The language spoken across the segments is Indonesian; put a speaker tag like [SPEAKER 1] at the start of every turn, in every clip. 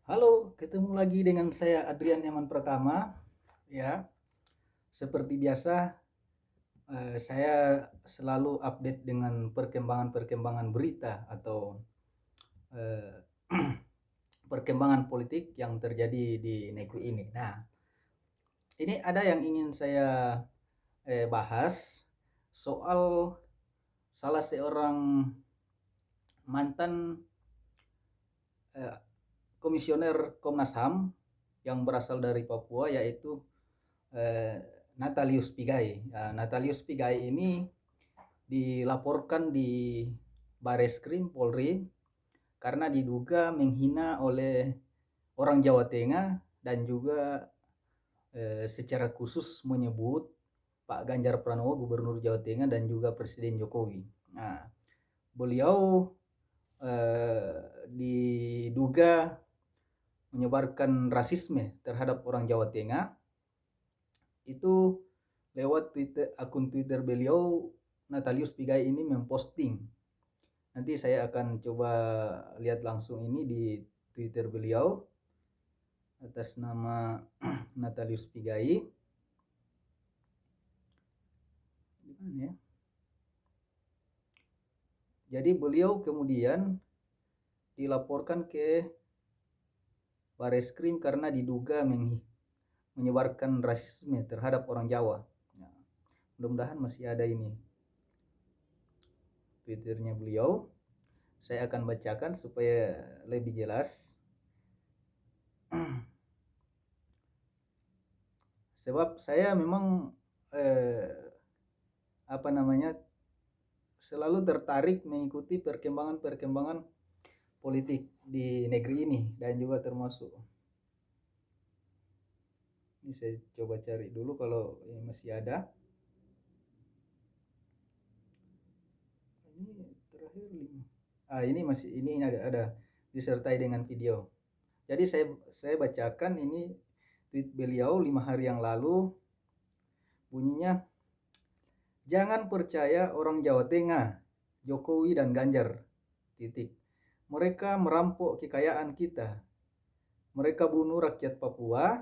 [SPEAKER 1] Halo, ketemu lagi dengan saya Adrian Yaman Pratama. Ya, seperti biasa, saya selalu update dengan perkembangan-perkembangan berita atau eh, perkembangan politik yang terjadi di negeri ini. Nah, ini ada yang ingin saya bahas soal salah seorang mantan eh, komisioner Komnas HAM yang berasal dari Papua, yaitu eh, Natalius Pigai. Natalius Pigai ini dilaporkan di Bareskrim Polri karena diduga menghina oleh orang Jawa Tengah dan juga secara khusus menyebut Pak Ganjar Pranowo, Gubernur Jawa Tengah, dan juga Presiden Jokowi. Nah, beliau diduga menyebarkan rasisme terhadap orang Jawa Tengah itu lewat akun Twitter beliau. Natalius Pigai ini memposting. Nanti saya akan coba lihat langsung ini di Twitter beliau atas nama Natalius Pigai. Dimana ya? Jadi beliau kemudian dilaporkan ke Bareskrim karena diduga menyebarkan rasisme terhadap orang Jawa. Nah, mudah-mudahan masih ada ini Twitternya beliau. Saya akan bacakan supaya lebih jelas. Sebab saya memang apa namanya selalu tertarik mengikuti perkembangan-perkembangan politik di negeri ini, dan juga termasuk ini saya coba cari dulu kalau ini masih ada. Ini terakhir 5. Ini masih, ini ada disertai dengan video. Jadi saya bacakan ini tweet beliau 5 hari yang lalu. Bunyinya, jangan percaya orang Jawa Tengah, Jokowi dan Ganjar. Titik. Mereka merampok kekayaan kita. Mereka bunuh rakyat Papua,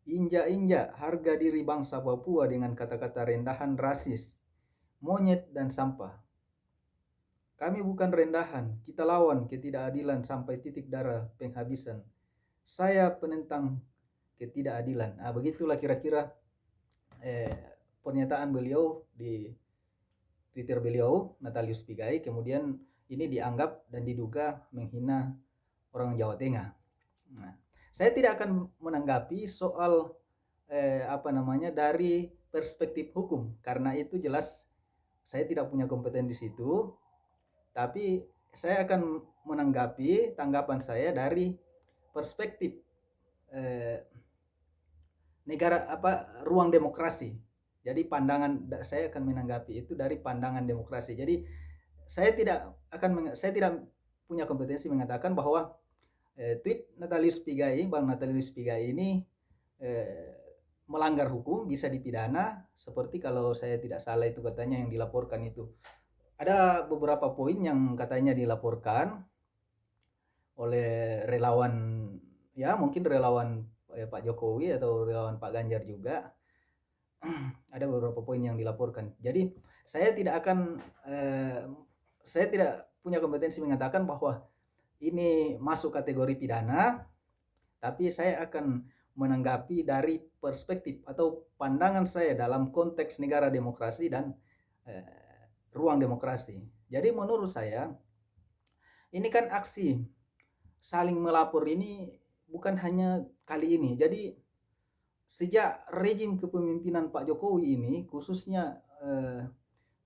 [SPEAKER 1] injak-injak harga diri bangsa Papua dengan kata-kata rendahan, rasis, monyet dan sampah. Kami bukan rendahan, kita lawan ketidakadilan sampai titik darah penghabisan. Saya penentang ketidakadilan. Begitulah kira-kira pernyataan beliau di Twitter beliau, Natalius Pigai. Kemudian ini dianggap dan diduga menghina orang Jawa Tengah. Nah, saya tidak akan menanggapi soal apa namanya dari perspektif hukum, karena itu jelas saya tidak punya kompeten di situ. Tapi saya akan menanggapi tanggapan saya dari perspektif negara ruang demokrasi. Jadi saya akan menanggapi itu dari pandangan demokrasi. Jadi saya tidak punya kompetensi mengatakan bahwa tweet Natalius Pigai, Bang Natalius Pigai ini melanggar hukum, bisa dipidana, seperti kalau saya tidak salah itu katanya yang dilaporkan itu. Ada beberapa poin yang katanya dilaporkan oleh relawan, ya mungkin relawan Pak Jokowi atau relawan Pak Ganjar juga. Ada beberapa poin yang dilaporkan. Jadi saya tidak punya kompetensi mengatakan bahwa ini masuk kategori pidana, tapi saya akan menanggapi dari perspektif atau pandangan saya dalam konteks negara demokrasi dan ruang demokrasi. Jadi menurut saya ini kan aksi saling melapor ini bukan hanya kali ini. Jadi sejak rejim kepemimpinan Pak Jokowi ini, khususnya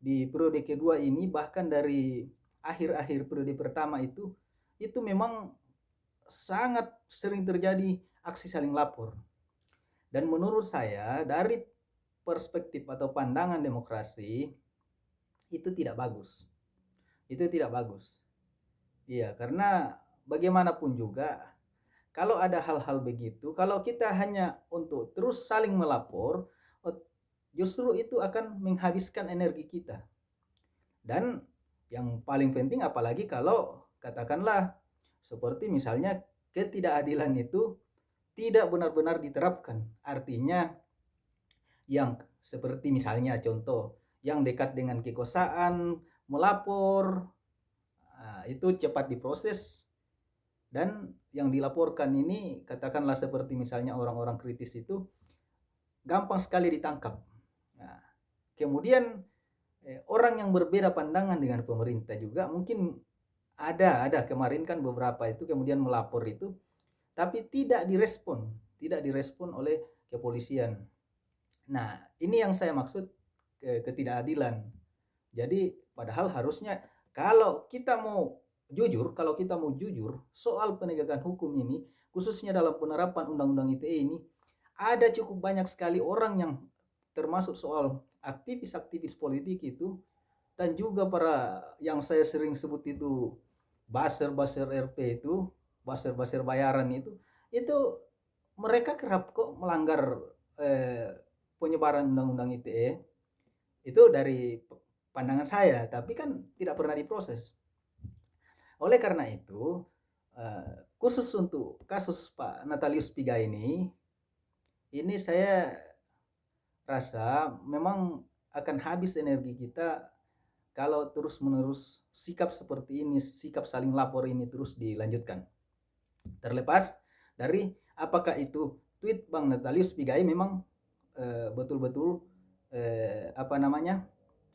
[SPEAKER 1] di periode kedua ini, bahkan dari akhir-akhir periode pertama itu memang sangat sering terjadi aksi saling lapor. Dan menurut saya dari perspektif atau pandangan demokrasi itu tidak bagus. Itu tidak bagus. Iya, karena bagaimanapun juga kalau ada hal-hal begitu, kalau kita hanya untuk terus saling melapor, justru itu akan menghabiskan energi kita. Dan yang paling penting apalagi kalau katakanlah seperti misalnya ketidakadilan itu tidak benar-benar diterapkan. Artinya yang seperti misalnya contoh yang dekat dengan kekuasaan melapor, itu cepat diproses, dan yang dilaporkan ini katakanlah seperti misalnya orang-orang kritis itu gampang sekali ditangkap. Nah, kemudian orang yang berbeda pandangan dengan pemerintah juga mungkin ada kemarin kan beberapa itu kemudian melapor itu tapi tidak direspon oleh kepolisian. Nah, ini yang saya maksud ketidakadilan. Jadi padahal harusnya kalau kita mau jujur soal penegakan hukum ini, khususnya dalam penerapan Undang-Undang ITE ini, ada cukup banyak sekali orang yang termasuk soal aktivis-aktivis politik itu, dan juga para yang saya sering sebut itu buzzer-buzzer RP itu, buzzer-buzzer bayaran itu mereka kerap kok melanggar penyebaran Undang-Undang ITE itu dari pandangan saya, tapi kan tidak pernah diproses. Oleh karena itu, khusus untuk kasus Pak Natalius Pigai ini saya rasa memang akan habis energi kita kalau terus-menerus sikap seperti ini, sikap saling lapor ini terus dilanjutkan. Terlepas dari apakah itu tweet Bang Natalius Pigai memang betul-betul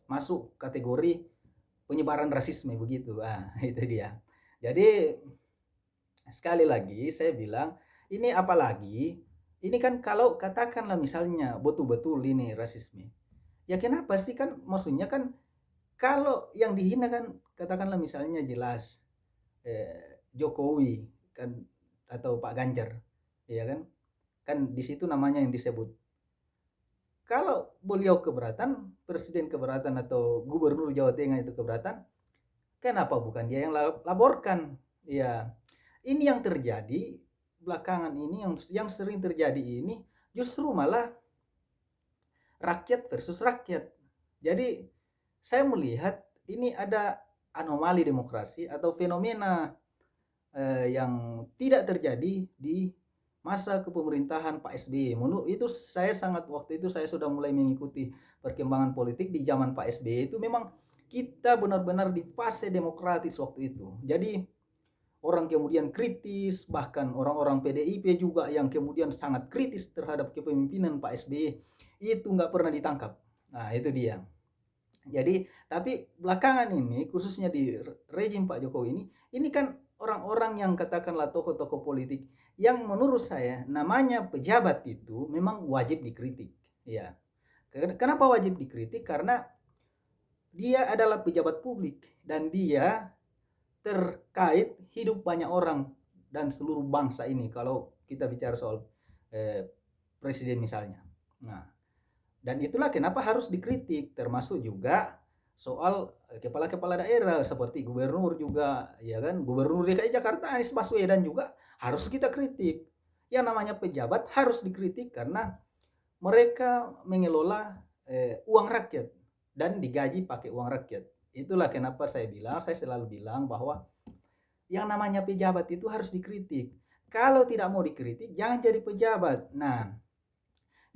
[SPEAKER 1] masuk kategori penyebaran rasisme begitu. Itu dia. Jadi sekali lagi saya bilang, ini apalagi ini kan kalau katakanlah misalnya betul-betul ini rasisme. Ya kenapa sih, kan maksudnya kan kalau yang dihina kan katakanlah misalnya jelas Jokowi kan atau Pak Ganjar, ya kan? Kan di situ namanya yang disebut. Kalau beliau keberatan, presiden keberatan atau gubernur Jawa Tengah itu keberatan, kenapa bukan dia yang laporkan? Ya, ini yang terjadi belakangan ini, yang sering terjadi ini justru malah rakyat versus rakyat. Jadi saya melihat ini ada anomali demokrasi atau fenomena yang tidak terjadi di masa kepemerintahan Pak SBY. Menurut itu waktu itu saya sudah mulai mengikuti perkembangan politik di zaman Pak SBY itu, memang kita benar-benar di fase demokratis waktu itu. Jadi orang kemudian kritis, bahkan orang-orang PDIP juga yang kemudian sangat kritis terhadap kepemimpinan Pak SBY itu nggak pernah ditangkap. Nah, itu dia. Jadi, tapi belakangan ini, khususnya di rejim Pak Jokowi ini kan orang-orang yang katakanlah tokoh-tokoh politik yang menurut saya namanya pejabat itu memang wajib dikritik. Ya. Kenapa wajib dikritik? Karena dia adalah pejabat publik dan dia terkait hidup banyak orang dan seluruh bangsa ini kalau kita bicara soal presiden misalnya. Nah, dan itulah kenapa harus dikritik, termasuk juga soal kepala-kepala daerah seperti gubernur juga, ya kan? Gubernur DKI Jakarta Anies Baswedan juga harus kita kritik. Yang namanya pejabat harus dikritik karena mereka mengelola uang rakyat dan digaji pakai uang rakyat. Itulah kenapa saya selalu bilang bahwa yang namanya pejabat itu harus dikritik. Kalau tidak mau dikritik, jangan jadi pejabat. Nah,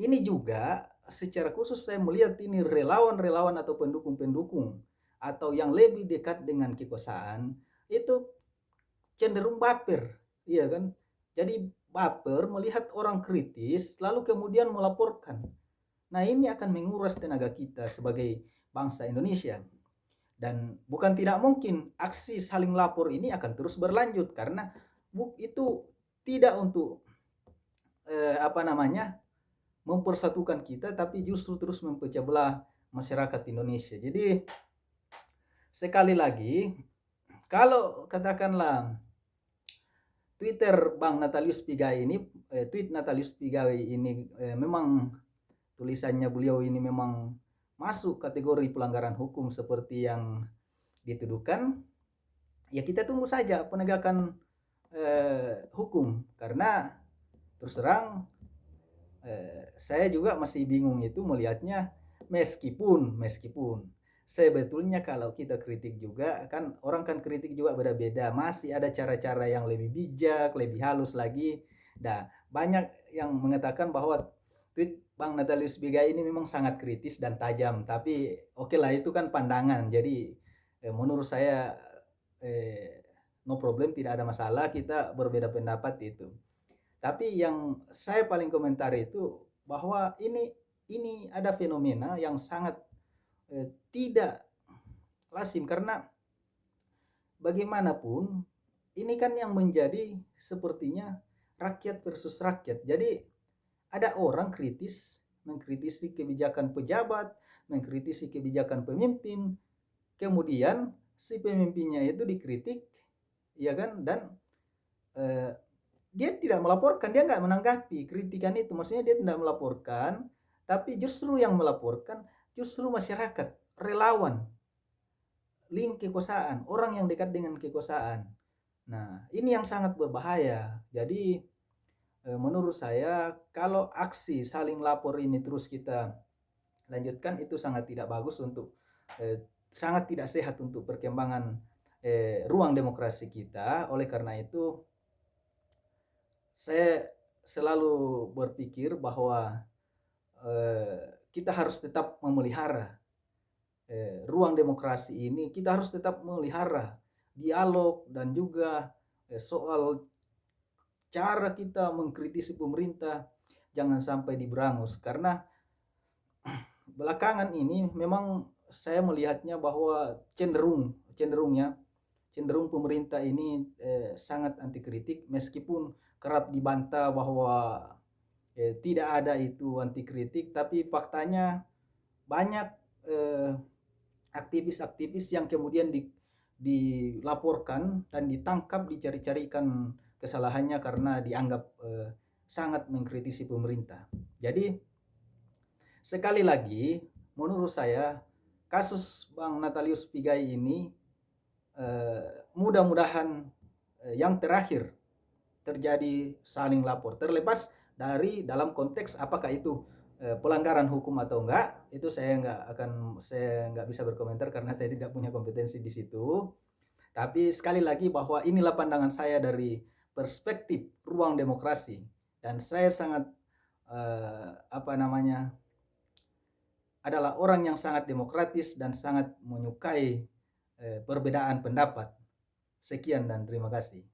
[SPEAKER 1] ini juga secara khusus saya melihat ini relawan-relawan atau pendukung-pendukung atau yang lebih dekat dengan kekuasaan itu cenderung baper, iya kan? Jadi baper melihat orang kritis lalu kemudian melaporkan. Nah, ini akan menguras tenaga kita sebagai bangsa Indonesia. Dan bukan tidak mungkin aksi saling lapor ini akan terus berlanjut karena itu tidak untuk mempersatukan kita, tapi justru terus mempecah belah masyarakat Indonesia. Jadi sekali lagi, kalau katakanlah Twitter Bang Natalius Pigai ini, tweet Natalius Pigai ini memang tulisannya beliau ini memang masuk kategori pelanggaran hukum seperti yang dituduhkan, ya kita tunggu saja penegakan hukum, karena terus terang saya juga masih bingung itu melihatnya, meskipun sebetulnya kalau kita kritik juga kan, orang kan kritik juga beda-beda, masih ada cara-cara yang lebih bijak, lebih halus lagi. Nah, banyak yang mengatakan bahwa tweet Bang Natalius Pigai ini memang sangat kritis dan tajam, tapi oke lah itu kan pandangan. Jadi menurut saya no problem, tidak ada masalah kita berbeda pendapat itu. Tapi yang saya paling komentar itu bahwa ini ada fenomena yang sangat tidak lazim, karena bagaimanapun ini kan yang menjadi sepertinya rakyat versus rakyat. Jadi ada orang kritis, mengkritisi kebijakan pejabat, mengkritisi kebijakan pemimpin, kemudian si pemimpinnya itu dikritik, ya kan, dan eh, dia tidak melaporkan, dia nggak menanggapi kritikan itu, maksudnya dia tidak melaporkan, tapi justru yang melaporkan justru masyarakat, relawan, link kekuasaan, orang yang dekat dengan kekuasaan. Nah, ini yang sangat berbahaya. Jadi menurut saya kalau aksi saling lapor ini terus kita lanjutkan, itu sangat tidak bagus untuk sangat tidak sehat untuk perkembangan ruang demokrasi kita. Oleh karena itu saya selalu berpikir bahwa kita harus tetap memelihara ruang demokrasi ini, kita harus tetap memelihara dialog dan juga soal cara kita mengkritisi pemerintah jangan sampai diberangus, karena belakangan ini memang saya melihatnya bahwa cenderung pemerintah ini sangat anti kritik, meskipun kerap dibantah bahwa tidak ada itu anti kritik, tapi faktanya banyak aktivis-aktivis yang kemudian dilaporkan dan ditangkap, dicari-carikan kesalahannya karena dianggap sangat mengkritisi pemerintah. Jadi sekali lagi menurut saya kasus Bang Natalius Pigai ini mudah-mudahan yang terakhir terjadi saling lapor, terlepas dari dalam konteks apakah itu pelanggaran hukum atau enggak, itu saya nggak bisa berkomentar karena saya tidak punya kompetensi di situ. Tapi sekali lagi bahwa inilah pandangan saya dari perspektif ruang demokrasi, dan saya sangat adalah orang yang sangat demokratis dan sangat menyukai perbedaan pendapat. Sekian dan terima kasih.